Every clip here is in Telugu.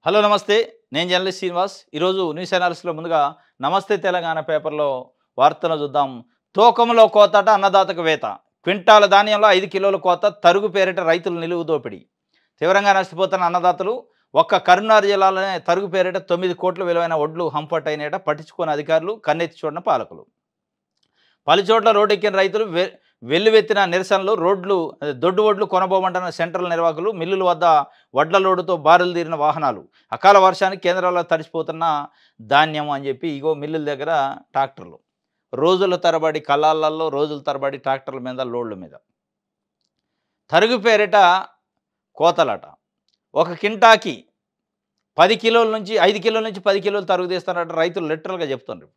హలో నమస్తే. నేను జర్నలిస్ట్ శ్రీనివాస్. ఈరోజు న్యూస్ అనాలిసిస్‌లో ముందుగా నమస్తే తెలంగాణ పేపర్‌లో వార్తలను చూద్దాం. తూకంలో కోతట అన్నదాతకు వేత. క్వింటాల ధాన్యంలో 5 కిలోల కోత తరుగు పేరిట రైతులు నిలువు దోపిడీ. తీవ్రంగా నష్టపోతున్న అన్నదాతలు ఒక్క కరీంనగర్ జిల్లాలోనే తరుగు పేరిట 9 కోట్ల విలువైన ఒడ్లు హంపట్ అయినట పట్టించుకోని అధికారులు, కన్నెత్తి చూడని పాలకులు. పలుచోట్ల రోడ్డెక్కిన రైతులు వెల్లువెత్తిన నిరసనలు, దొడ్డు వడ్లు కొనబోమంటున్న సెంట్రల్ నిర్వాహకులు, మిల్లుల వద్ద వడ్ల లోడుతో బారులు తీరిన వాహనాలు, అకాల వర్షానికి కేంద్రాల్లో తడిసిపోతున్న ధాన్యం అని చెప్పి ఇగో మిల్లుల దగ్గర ట్రాక్టర్లు రోజుల తరబడి కళ్ళాలలో, రోజుల తరబడి ట్రాక్టర్ల మీద, లోడ్ల మీద తరుగు పేరిట కోతలట. ఒక కింటాకి 10 కిలోల నుంచి 5 కిలోల నుంచి 10 కిలోలు తరుగు తీస్తారట రైతులు లిటరల్గా చెప్తున్నారు.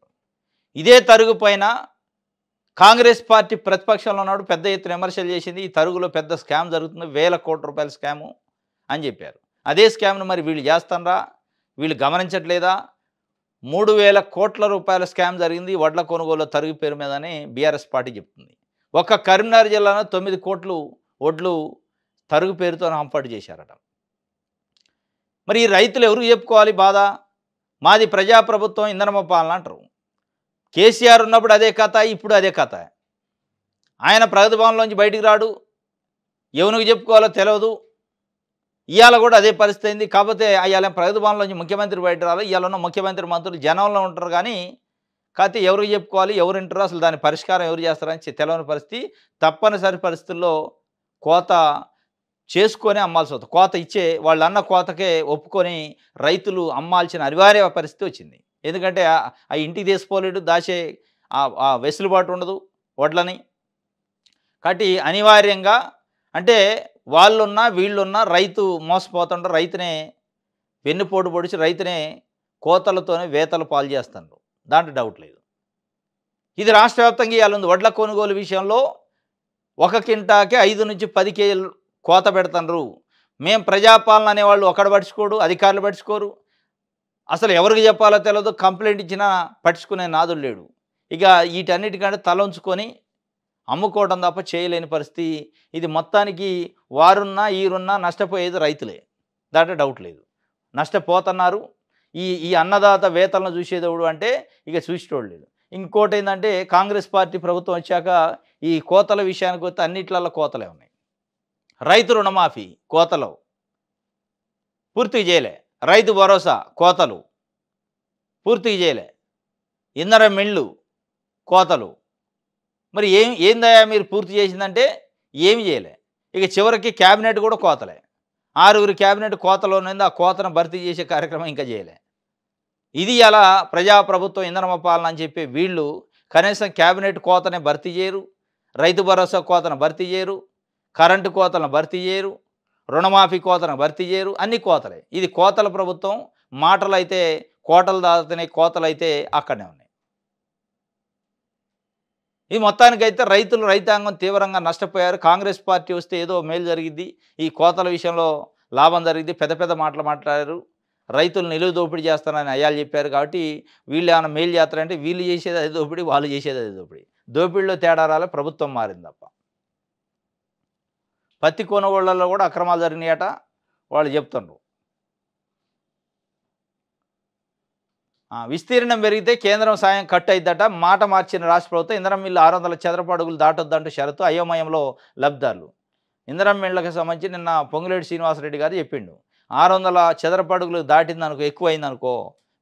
ఇదే తరుగు పైన కాంగ్రెస్ పార్టీ ప్రతిపక్షంలో ఉన్నాడు, పెద్ద ఎత్తున విమర్శలు చేసింది. ఈ తరుగులో పెద్ద స్కామ్ జరుగుతుంది, వేల కోట్ల రూపాయల స్కాము అని చెప్పారు. అదే స్కామ్ను మరి వీళ్ళు చేస్తారా, వీళ్ళు గమనించట్లేదా? 3,000 కోట్ల రూపాయల స్కామ్ జరిగింది వడ్ల కొనుగోలు తరుగు పేరు మీదని బీఆర్ఎస్ పార్టీ చెప్తుంది. ఒక్క కరీంనగర్ జిల్లాలో 9 కోట్లు వడ్లు తరుగు పేరుతో హంపాటు చేశారట. మరి ఈ రైతులు ఎవరికి చెప్పుకోవాలి బాధ? మాది ప్రజాప్రభుత్వం, ఇంధనమ పాలన అంటారు. కేసీఆర్ ఉన్నప్పుడు అదే కథ, ఇప్పుడు అదే కథ. ఆయన ప్రగతి భవన్లోంచి బయటికి రాడు, ఎవరికి చెప్పుకోవాలో తెలియదు. ఇవాళ కూడా అదే పరిస్థితి అయింది. కాకపోతే ఇవాళ ప్రగతి భవన్లోంచి ముఖ్యమంత్రి బయట రాలి, ఇవాళ ఉన్న ముఖ్యమంత్రి మంత్రులు జనంలో ఉంటారు. కానీ కాకపోతే ఎవరికి చెప్పుకోవాలి, ఎవరు వింటారు, అసలు దాని పరిష్కారం ఎవరు చేస్తారని తెలియని పరిస్థితి. తప్పనిసరి పరిస్థితుల్లో కోత చేసుకొని అమ్మాల్సి వస్తుంది. కోత ఇచ్చే వాళ్ళు అన్న కోతకే ఒప్పుకొని రైతులు అమ్మాల్సిన అనివార్య పరిస్థితి వచ్చింది. ఎందుకంటే ఆ ఇంటికి తీసుకోలేడు, దాచే ఆ వెసులుబాటు ఉండదు వడ్లని. కాబట్టి అనివార్యంగా అంటే వాళ్ళున్నా వీళ్ళున్నా రైతు మోసపోతుంటారు. రైతునే వెన్నుపోటు పొడిచి రైతునే కోతలతోనే వేతలు పాలు చేస్తున్నారు, దాంట్లో డౌట్ లేదు. ఇది రాష్ట్ర వ్యాప్తంగా ఇవాళ ఉంది. వడ్ల కొనుగోలు విషయంలో ఒక కింటాకి 5 నుంచి 10 కేజీలు కోత పెడుతున్నారు. మేము ప్రజాపాలన అనేవాళ్ళు ఒక్కడ పట్టించుకోడు, అధికారులు పట్టించుకోరు. అసలు ఎవరికి చెప్పాలో తెలియదు, కంప్లైంట్ ఇచ్చినా పట్టించుకునే నాదుడు లేడు. ఇక వీటన్నిటికంటే తల ఉంచుకొని అమ్ముకోవడం తప్ప చేయలేని పరిస్థితి. ఇది మొత్తానికి వారున్నా ఈరున్నా నష్టపోయేది రైతులే, దాంట్లో డౌట్ లేదు. నష్టపోతున్నారు. ఈ అన్నదాత వేతలను చూసేదవుడు అంటే ఇక చూసేటోడు లేదు. ఇంకోటి ఏంటంటే కాంగ్రెస్ పార్టీ ప్రభుత్వం వచ్చాక ఈ కోతల విషయానికి వస్తే అన్నిట్లలో కోతలే ఉన్నాయి. రైతు రుణమాఫీ కోతలు పూర్తిగా చేయలే, రైతు భరోసా కోతలు పూర్తిగా చేయలే, ఇంధన మిల్లు కోతలు. మరి ఏందయ్యా మీరు పూర్తి చేసిందంటే ఏమి చేయలే. ఇక చివరికి క్యాబినెట్ కూడా కోతలే. 6 క్యాబినెట్ కోతలోనేది, ఆ కోతను భర్తీ చేసే కార్యక్రమం ఇంకా చేయలే. ఇది అలా ప్రజాప్రభుత్వం ఇంధనమ పాలన అని చెప్పి వీళ్ళు కనీసం క్యాబినెట్ కోతనే భర్తీ చేయరు, రైతు భరోసా కోతను భర్తీ చేయరు, కరెంటు కోతలను భర్తీ చేయరు, రుణమాఫీ కోతను భర్తీ చేయరు. అన్ని కోతలే. ఇది కోతల ప్రభుత్వం. మాటలైతే కోటలు దాటుతున్నాయి, కోతలైతే అక్కడనే ఉన్నాయి. ఈ మొత్తానికైతే రైతాంగం తీవ్రంగా నష్టపోయారు. కాంగ్రెస్ పార్టీ వస్తే ఏదో మేలు జరిగిద్ది, ఈ కోతల విషయంలో లాభం జరిగిద్ది, పెద్ద పెద్ద మాటలు మాట్లాడారు. రైతులు నిలువు దోపిడీ చేస్తారని అయ్యాలు చెప్పారు. కాబట్టి వీళ్ళు ఏమైనా మేలు చేస్తారంటే వీళ్ళు చేసేది అది దోపిడీ, వాళ్ళు చేసేది అది దోపిడీ. దోపిడీలో తేడా రాలే, ప్రభుత్వం మారింది తప్ప. పత్తి కొనుగోళ్లలో కూడా అక్రమాలు జరిగినాయట వాళ్ళు చెప్తున్నారు. విస్తీర్ణం పెరిగితే కేంద్రం సాయం కట్ అయిద్దట, మాట మార్చిన రాష్ట్ర ప్రభుత్వం. ఇంధనం మిల్లు 600 చదరపు అడుగులు దాటొద్దంటూ షరతు, అయోమయంలో లబ్ధిదారులు. ఇంధనం మిల్లులకు సంబంధించి నిన్న పొంగులేటి శ్రీనివాసరెడ్డి గారు చెప్పిండు, 600 చదరపు అడుగులు దాటిందనుకో, ఎక్కువైందనుకో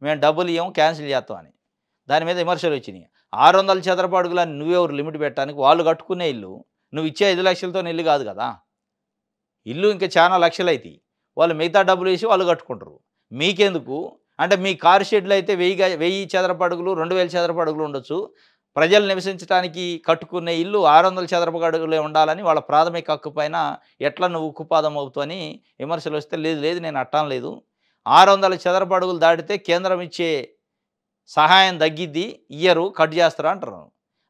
మేము డబ్బులు ఇవ్వము, క్యాన్సిల్ చేస్తాం అని. దాని మీద విమర్శలు వచ్చినాయి. 600 చదరపు అడుగులు అని నువ్వెవరు లిమిట్ పెట్టడానికి? వాళ్ళు కట్టుకునే ఇల్లు, నువ్వు ఇచ్చే 5 లక్షలతో ఇల్లు కాదు కదా. ఇల్లు ఇంకా చాలా లక్షలు అవుతాయి, వాళ్ళు మిగతా డబ్బులు వేసి వాళ్ళు కట్టుకుంటారు. మీకెందుకు అంటే మీ కారు షెడ్లు అయితే 1000 చదరపు అడుగులు, 2000 చదరపు అడుగులు ఉండొచ్చు. ప్రజలు నివసించడానికి కట్టుకునే ఇల్లు 600 చదరపు అడుగులే ఉండాలని వాళ్ళ ప్రాథమిక హక్కు పైన ఎట్లా నువ్వు ఉక్కుపాదం అవుతావని విమర్శలు వస్తే, లేదు నేను అట్టాం లేదు, 600 చదరపు అడుగులు దాటితే కేంద్రం ఇచ్చే సహాయం తగ్గిద్ది, ఇయ్యరు, కట్ చేస్తారా అంటారు.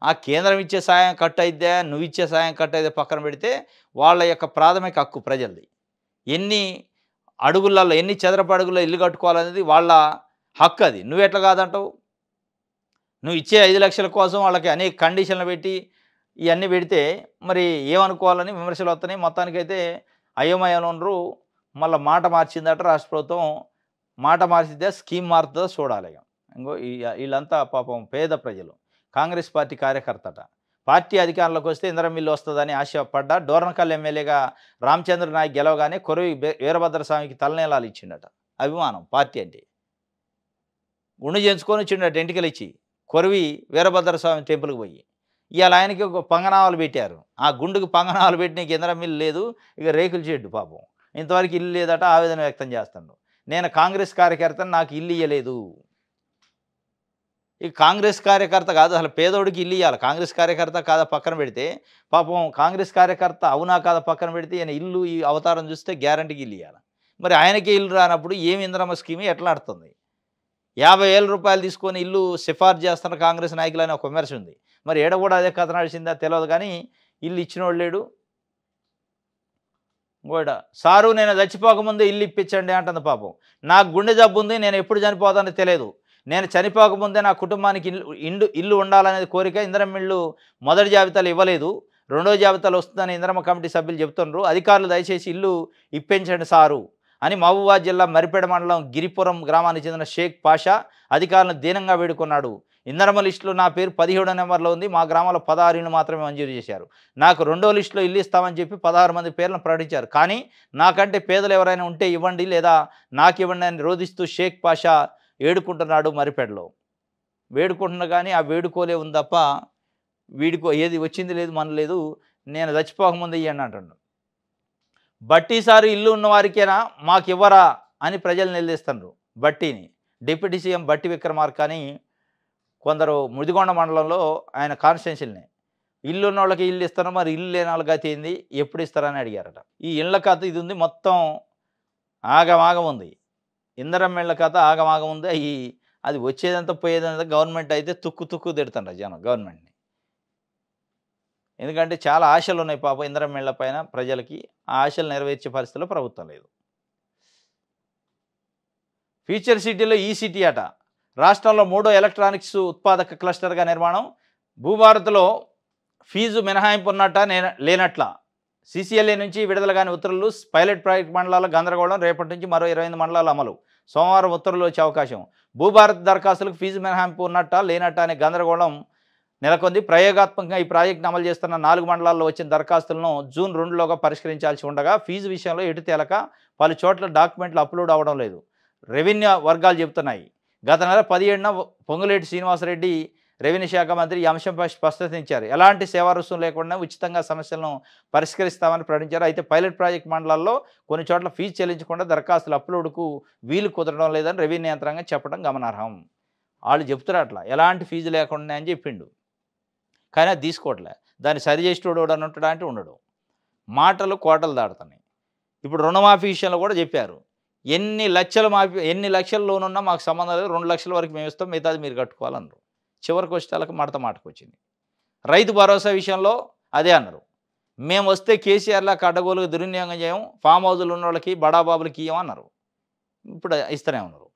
ఆ కేంద్రం ఇచ్చే సహాయం కట్ అయిద్దా, నువ్వు ఇచ్చే సహాయం కట్ అయితే పక్కన పెడితే వాళ్ళ యొక్క ప్రాథమిక హక్కు ప్రజలది. ఎన్ని అడుగులలో, ఎన్ని చదరపు అడుగుల్లో ఇల్లు కట్టుకోవాలనేది వాళ్ళ హక్కు. అది నువ్వు ఎట్లా కాదంటావు? నువ్వు ఇచ్చే 5 లక్షల కోసం వాళ్ళకి అనేక కండిషన్లు పెట్టి ఇవన్నీ పెడితే మరి ఏమనుకోవాలని విమర్శలు వస్తున్నాయి. మొత్తానికైతే అయోమయంలో ఉండరు. మళ్ళీ మాట మార్చిందట రాష్ట్ర ప్రభుత్వం. మాట మార్చిద్దా, స్కీమ్ మారుతుందో చూడాలి ఇక. ఇంగో వీళ్ళంతా పాపం పేద ప్రజలు. కాంగ్రెస్ పార్టీ కార్యకర్తట. పార్టీ అధికారంలోకి వస్తే ఇందిరమ్మ ఇల్లు వస్తుందని ఆశపడ్డ డోర్నకల్ ఎమ్మెల్యేగా రామచంద్ర నాయక్ గెలవగానే కొరవి వీరభద్రస్వామికి తలనీలాలు ఇచ్చిండట. అభిమానం పార్టీ అంటే. గుండు చేయించుకొని వచ్చిండట ఎంటికలు ఇచ్చి. కొరవి వీరభద్రస్వామి టెంపుల్కి పోయి. ఇవాళ ఆయనకి ఒక పంగనామాలు పెట్టారు. ఆ గుండుకు పంగనామాలు పెట్టి నీకు ఇందిరమ్మ ఇల్లు లేదు, ఇక రేకుల షెడ్డు పాపం. ఇంతవరకు ఇల్లు లేదట, ఆవేదన వ్యక్తం చేస్తాడు. నేను కాంగ్రెస్ కార్యకర్తను, నాకు ఇల్లు ఇయ్యలేదు. ఈ కాంగ్రెస్ కార్యకర్త కాదు, అసలు పేదోడికి ఇల్లు ఇవ్వాలి. కాంగ్రెస్ కార్యకర్త కాదా పక్కన పెడితే, పాపం కాంగ్రెస్ కార్యకర్త అవునా కాదా పక్కన పెడితే, ఈయన ఇల్లు ఈ అవతారం చూస్తే గ్యారంటీకి ఇల్లు ఇవ్వాలి. మరి ఆయనకే ఇల్లు రానప్పుడు ఏమి ఇందిరమ్మ స్కీమ్ ఎట్లా ఆడుతుంది? 50,000 రూపాయలు తీసుకొని ఇల్లు సిఫార్సు చేస్తున్న కాంగ్రెస్ నాయకులు అని ఒక విమర్శ ఉంది. మరి ఏడ కూడా అదే కథ నడిచిందా తెలియదు, కానీ ఇల్లు ఇచ్చినోడు లేడు. గోడ సారు నేను చచ్చిపోకముందే ఇల్లు ఇప్పించండి అంటుంది పాపం. నాకు గుండె జబ్బు ఉంది, నేను ఎప్పుడు చనిపోతానో తెలియదు. నేను చనిపోకముందే నా కుటుంబానికి ఇల్లు ఉండాలనేది కోరిక. ఇందిరమ్మ ఇల్లు మొదటి జాబితాలు ఇవ్వలేదు, రెండో జాబితాలు వస్తుందని ఇందిరమ్మ కమిటీ సభ్యులు చెబుతున్నారు. అధికారులు దయచేసి ఇల్లు ఇప్పించండి సారు అని మహబూబాబాద్ జిల్లా మరిపేడ మండలం గిరిపురం గ్రామానికి చెందిన షేక్ పాషా అధికారులను దీనంగా వేడుకున్నాడు. ఇందిరమ్మ లిస్టులో నా పేరు 17వ నెంబర్లో ఉంది. మా గ్రామంలో 16 ఇళ్ళు మాత్రమే మంజూరు చేశారు. నాకు రెండో లిస్టులో ఇల్లు ఇస్తామని చెప్పి 16 మంది పేర్లను ప్రకటించారు. కానీ నాకంటే పేదలు ఎవరైనా ఉంటే ఇవ్వండి లేదా నాకు ఇవ్వండి అని రోధిస్తూ షేక్ పాషా ఏడుకుంటున్నాడు మరిపేడలో. వేడుకుంటున్నా కానీ ఆ వేడుకోలే ఉంది తప్ప ఏది వచ్చింది లేదు, మన లేదు. నేను చచ్చిపోకముందు ఇవ్వండి అంటున్నాడు. బట్టి సారు ఇల్లు ఉన్న వారికేనా మాకు ఇవ్వరా అని ప్రజలు నిలదీస్తున్నారు బట్టిని. డిప్యూటీ సీఎం బట్టి విక్రమార్క అని కొందరు ముదిగొండ మండలంలో ఆయన కాన్స్టిట్యున్సీని ఇల్లు ఉన్న వాళ్ళకి ఇల్లు ఇస్తారు, మరి ఇల్లు లేని వాళ్ళకి గతి ఏంది, ఎప్పుడు ఇస్తారని అడిగారట. ఈ ఇళ్ళ కథ ఇది ఉంది, మొత్తం ఆగమాగం ఉంది. ఇందిరమ్మ ఇళ్ళ కథ ఆగమాగం ఉంది. అది వచ్చేదంతా పోయేదంతా గవర్నమెంట్ అయితే తుక్కు తిడుతుంటారు జనం గవర్నమెంట్ని. ఎందుకంటే చాలా ఆశలు ఉన్నాయి పాపం ఇందిరమ్మ ఇళ్ళ పైన ప్రజలకి. ఆ ఆశలు నెరవేర్చే పరిస్థితిలో ప్రభుత్వం లేదు. ఫ్యూచర్ సిటీలో ఈ సిటీ అట. రాష్ట్రంలో 3వ ఎలక్ట్రానిక్స్ ఉత్పాదక క్లస్టర్గా నిర్మాణం. భూభారత్లో ఫీజు మినహాయింపు ఉన్నట్ట లేనట్ల. CCLA నుంచి విడుదల కాని ఉత్తర్వులు. పైలట్ ప్రాజెక్ట్ మండలాల గందరగోళం. రేపటి నుంచి మరో 28 మండలాల అమలు. సోమవారం ఉత్తర్వులు వచ్చే అవకాశం. భూభారత్ దరఖాస్తులకు ఫీజు మినహాయింపు ఉన్నట్ట లేనట్ట అనే గందరగోళం నెలకొంది. ప్రయోగాత్మకంగా ఈ ప్రాజెక్టును అమలు చేస్తున్న 4 మండలాల్లో వచ్చిన దరఖాస్తులను జూన్ 2లోగా పరిష్కరించాల్సి ఉండగా ఫీజు విషయంలో ఎటు తేలక పలు చోట్ల డాక్యుమెంట్లు అప్లోడ్ అవ్వడం లేదు. రెవెన్యూ వర్గాలు చెబుతున్నాయి. గత నెల 17న పొంగులేటి శ్రీనివాసరెడ్డి రెవెన్యూ శాఖ మంత్రి ఈ అంశంపై స్పష్టత ఇచ్చారు. ఎలాంటి సేవా రుసుము లేకుండా ఉచితంగా సమస్యలను పరిష్కరిస్తామని ప్రకటించారు. అయితే పైలట్ ప్రాజెక్ట్ మండలాల్లో కొన్ని చోట్ల ఫీజు చెల్లించకుండా దరఖాస్తులు అప్లోడ్కు వీలు కుదరడం లేదని రెవెన్యూ యంత్రాంగం చెప్పడం గమనార్హం. వాళ్ళు చెప్తారు అట్లా ఎలాంటి ఫీజు లేకుండా అని చెప్పిండు, కానీ అది తీసుకోవట్లే. దాన్ని సరి చేసేటోడు అని ఉంటాడా అంటే ఉండడు. మాటలు కోటలు దాడుతున్నాయి. ఇప్పుడు రుణమాఫీ విషయంలో కూడా చెప్పారు. ఎన్ని లక్షల లోన్ ఉన్నా మాకు సంబంధం లేదు, 2 లక్షల వరకు మేము ఇస్తాం, మిగతాది మీరు కట్టుకోవాలన్నారు. చివరికి వచ్చేటాలకు మాటకు వచ్చింది. రైతు భరోసా విషయంలో అదే అన్నారు. మేము వస్తే కేసీఆర్లా అడ్డగోలుగా దుర్వినియోగం చేయం, ఫామ్ హౌజులు ఉన్న వాళ్ళకి బడాబాబులకి ఇవ్వమన్నారు. ఇప్పుడు ఇస్తూనే ఉన్నారు.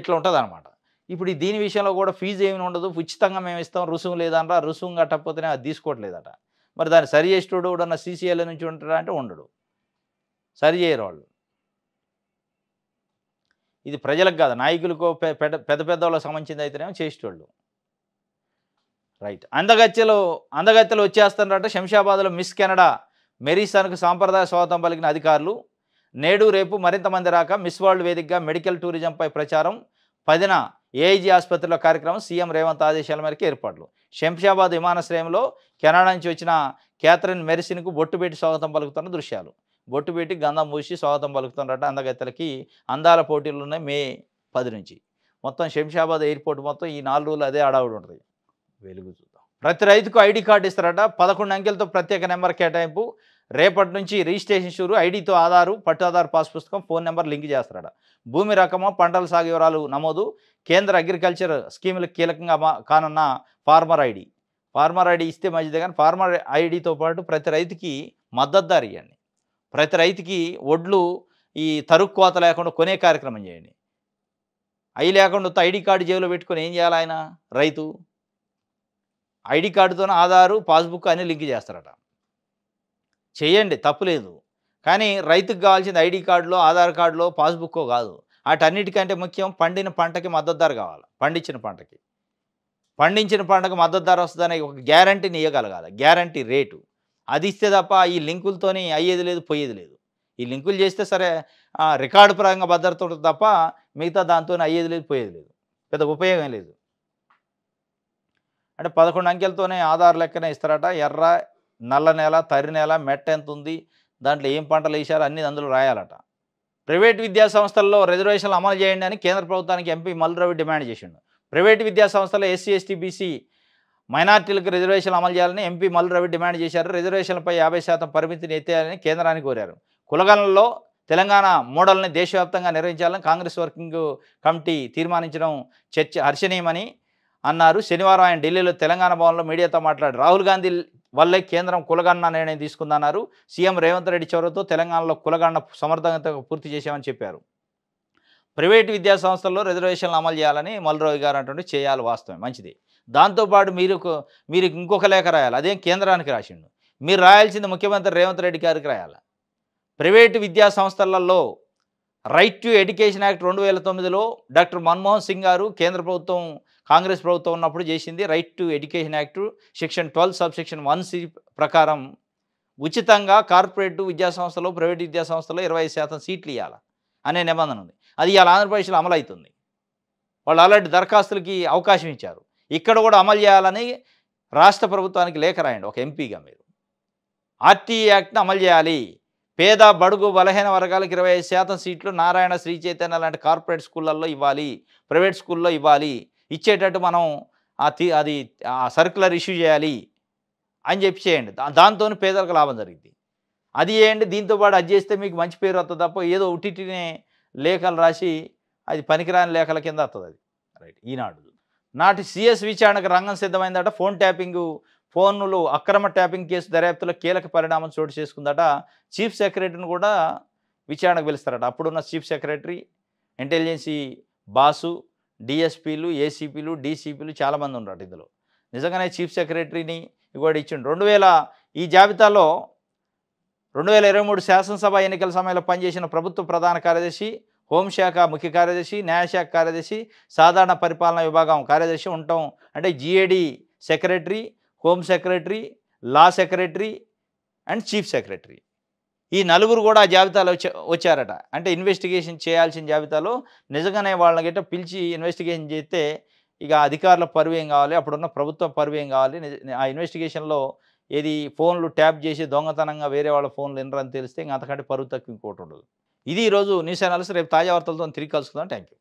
ఇట్లా ఉంటుంది అనమాట. ఇప్పుడు దీని విషయంలో కూడా ఫీజు ఏమి ఉండదు, ఉచితంగా మేము ఇస్తాం, రుసుము లేదనరా. రుసుము కట్టకపోతేనే అది తీసుకోవట్లేదట. మరి దాన్ని సరి చేసేటోడు కూడా CCLA నుంచి ఉంటాడా అంటే ఉండడు, సరి చేయరు వాళ్ళు. ఇది ప్రజలకు కాదు, నాయకులకు పెద్ద వాళ్ళకి సంబంధించింది అయితేనేమో చేసేటోళ్ళు. రైట్. అందగత్తెలు వచ్చేస్తున్నారట. శంషాబాద్లో మిస్ కెనడా మెరీసాన్కు సాంప్రదాయ స్వాగతం పలికిన అధికారులు. నేడు రేపు మరింత మంది రాక మిస్ వరల్డ్ వేదికగా మెడికల్ టూరిజంపై ప్రచారం. 10న AIG ఆసుపత్రిలో కార్యక్రమం. సీఎం రేవంత్ ఆదేశాల మేరకు ఏర్పాట్లు. శంషాబాద్ విమానాశ్రయంలో కెనడా నుంచి వచ్చిన క్యాథరిన్ మెరిసిన్కు బొట్టు పెట్టి స్వాగతం పలుకుతున్న దృశ్యాలు. బొట్టు పెట్టి గంధం పూసి స్వాగతం పలుకుతున్నారట. అందగత్తెలకి అందాల పోటీలు ఉన్నాయి మే 10 నుంచి. మొత్తం శంషాబాద్ ఎయిర్పోర్ట్ మొత్తం ఈ 4 రోజులు అదే అడావుడు ఉంటుంది. వెలుగు చూద్దాం. ప్రతి రైతుకు ID కార్డు ఇస్తారట. 11 అంకెలతో ప్రత్యేక నెంబర్ కేటాయింపు. రేపటి నుంచి రిజిస్ట్రేషన్ షురు. ఐడితో ఆధారు, పట్టు ఆధార్ పాస్ పుస్తకం, ఫోన్ నెంబర్ లింక్ చేస్తారట. భూమి రకము, పంటల సాగు వివరాలు నమోదు. కేంద్ర అగ్రికల్చర్ స్కీములకు కీలకంగా కానున్న ఫార్మర్ ID. ఫార్మర్ ID ఇస్తే మంచిదే, కానీ ఫార్మర్ ఐడితో పాటు ప్రతి రైతుకి మద్దతు ధర ఇవ్వండి. ప్రతి రైతుకి ఒడ్లు ఈ తరుగు కోత లేకుండా కొనే కార్యక్రమం చేయండి. అవి లేకుండా ID కార్డు జేబులో పెట్టుకొని ఏం చేయాలి ఆయన రైతు? ID కార్డుతోనే ఆధారు, పాస్బుక్ అన్నీ లింక్ చేస్తారట. చేయండి, తప్పులేదు. కానీ రైతుకు కావాల్సింది ID కార్డులో, ఆధార్ కార్డులో, పాస్బుక్కో కాదు. వాటన్నిటికంటే ముఖ్యం పండిన పంటకి మద్దతు ధర కావాలి. పండించిన పంటకు మద్దతు ధర వస్తుందనే ఒక గ్యారంటీని ఇవ్వగలగాలి. Guarantee rate. అది ఇస్తే తప్ప ఈ లింకులతోని అయ్యేది లేదు, పోయేది లేదు. ఈ లింకులు చేస్తే సరే రికార్డు పరంగా భద్రత ఉంటుంది తప్ప మిగతా దాంతోని అయ్యేది లేదు, పోయేది లేదు. పెద్ద ఉపయోగం లేదు. అంటే 11 అంకెలతోనే ఆధార్ లెక్కనే ఇస్తారట. ఎర్ర, నల్ల నేల, తరి నేల, మెట్ట ఎంత ఉంది, దాంట్లో ఏం పంటలు వేశారు అన్నీ అందులో రాయాలట. ప్రైవేట్ విద్యా సంస్థల్లో రిజర్వేషన్లు అమలు చేయండి అని కేంద్ర ప్రభుత్వానికి ఎంపీ మల్లు డిమాండ్ చేసిండు. ప్రైవేటు విద్యా సంస్థల్లో ఎస్సీ, ఎస్టీ, బీసీ మైనార్టీలకు రిజర్వేషన్లు అమలు చేయాలని ఎంపీ మల్లు డిమాండ్ చేశారు. రిజర్వేషన్లపై 50% పరిమితిని ఎత్తేయాలని కేంద్రాన్ని కోరారు. కులగణనలో తెలంగాణ మోడల్ని దేశవ్యాప్తంగా నిర్వహించాలని కాంగ్రెస్ వర్కింగ్ కమిటీ తీర్మానించడం చర్చ హర్షణీయమని అన్నారు. శనివారం ఆయన ఢిల్లీలో తెలంగాణ భవన్లో మీడియాతో మాట్లాడారు. రాహుల్ గాంధీ వల్లే కేంద్రం కులగణన నిర్ణయం తీసుకుందన్నారు. సీఎం రేవంత్ రెడ్డి చొరవతో తెలంగాణలో కులగణన సమర్థవంతంగా పూర్తి చేశామని చెప్పారు. ప్రైవేటు విద్యా సంస్థల్లో రిజర్వేషన్లు అమలు చేయాలని మల్లు గారు అంటుంటే చేయాలి, వాస్తవం మంచిది. దాంతోపాటు మీరు ఇంకొక లేఖ రాయాలి. అదేం కేంద్రానికి రాసిండు. మీరు రాయాల్సింది ముఖ్యమంత్రి రేవంత్ రెడ్డి గారికి రాయాలి. ప్రైవేటు విద్యా సంస్థలలో రైట్ టు ఎడ్యుకేషన్ యాక్ట్ 2009లో డాక్టర్ మన్మోహన్ సింగ్ గారు కేంద్ర ప్రభుత్వం కాంగ్రెస్ ప్రభుత్వం ఉన్నప్పుడు చేసింది. Right to education act section 12 subsection 1C ప్రకారం ఉచితంగా కార్పొరేట్ విద్యా సంస్థలు, ప్రైవేట్ విద్యా సంస్థల్లో 25% సీట్లు ఇవ్వాలి అనే నిబంధన ఉంది. అది ఇవాళ ఆంధ్రప్రదేశ్లో అమలు అవుతుంది. వాళ్ళు ఆల్రెడీ దరఖాస్తులకి అవకాశం ఇచ్చారు. ఇక్కడ కూడా అమలు చేయాలని రాష్ట్ర ప్రభుత్వానికి లేఖ రాయండి ఒక ఎంపీగా. మీరు ఆర్టీఈ యాక్ట్ని అమలు చేయాలి. పేద, బడుగు, బలహీన వర్గాలకు 25% సీట్లు నారాయణ, శ్రీ చైతన్య లాంటి కార్పొరేట్ స్కూళ్ళల్లో ఇవ్వాలి, ప్రైవేట్ స్కూల్లో ఇవ్వాలి. ఇచ్చేటట్టు మనం అది సర్క్యులర్ ఇష్యూ చేయాలి అని చెప్పి చేయండి. దాంతో పేదలకు లాభం జరిగింది. అది చేయండి. దీంతోపాటు అది చేస్తే మీకు మంచి పేరు వస్తుంది తప్ప ఏదో ఉట్టినే లేఖలు రాసి అది పనికిరాని లేఖల కింద వస్తుంది అది. రైట్. ఈనాడు నాటి సిఎస్ విచారణకు రంగం సిద్ధమైందట. ఫోన్లు అక్రమ ట్యాపింగ్ కేసు దర్యాప్తులో కీలక పరిణామం చోటు చేసుకుందట. చీఫ్ సెక్రటరీని కూడా విచారణకు పిలుస్తారట. అప్పుడున్న చీఫ్ సెక్రటరీ, ఇంటెలిజెన్సీ బాసు, డిఎస్పీలు, ఏసీపీలు, డీసీపీలు చాలామంది ఉన్నారు ఇందులో. నిజంగానే చీఫ్ సెక్రటరీని కూడా ఇచ్చిండు. ఈ జాబితాలో 2023 శాసనసభ ఎన్నికల సమయంలో పనిచేసిన ప్రభుత్వ ప్రధాన కార్యదర్శి, హోంశాఖ ముఖ్య కార్యదర్శి, న్యాయశాఖ కార్యదర్శి, సాధారణ పరిపాలన విభాగం కార్యదర్శి ఉండటం. అంటే GAD secretary, home secretary, law secretary and chief secretary, ఈ నలుగురు కూడా ఆ జాబితాలో వచ్చారట. అంటే ఇన్వెస్టిగేషన్ చేయాల్సిన జాబితాలో నిజంగానే వాళ్ళని గట్ట పిలిచి ఇన్వెస్టిగేషన్ చేస్తే ఇక అధికారుల పరువు ఏం కావాలి, అప్పుడున్న ప్రభుత్వ పరువు ఏం కావాలి. ఆ ఇన్వెస్టిగేషన్లో ఏది ఫోన్లు ట్యాప్ చేసి దొంగతనంగా వేరే వాళ్ళ ఫోన్లు వినరని తెలిస్తే ఇంకా అంతకంటే పరువు తక్కువ ఇంకోటి ఉండదు. ఇది ఈరోజు న్యూస్ అనాలిసిస్. రేపు తాజా వార్తలతో తిరిగి కలుసుకుందాం. Thank you.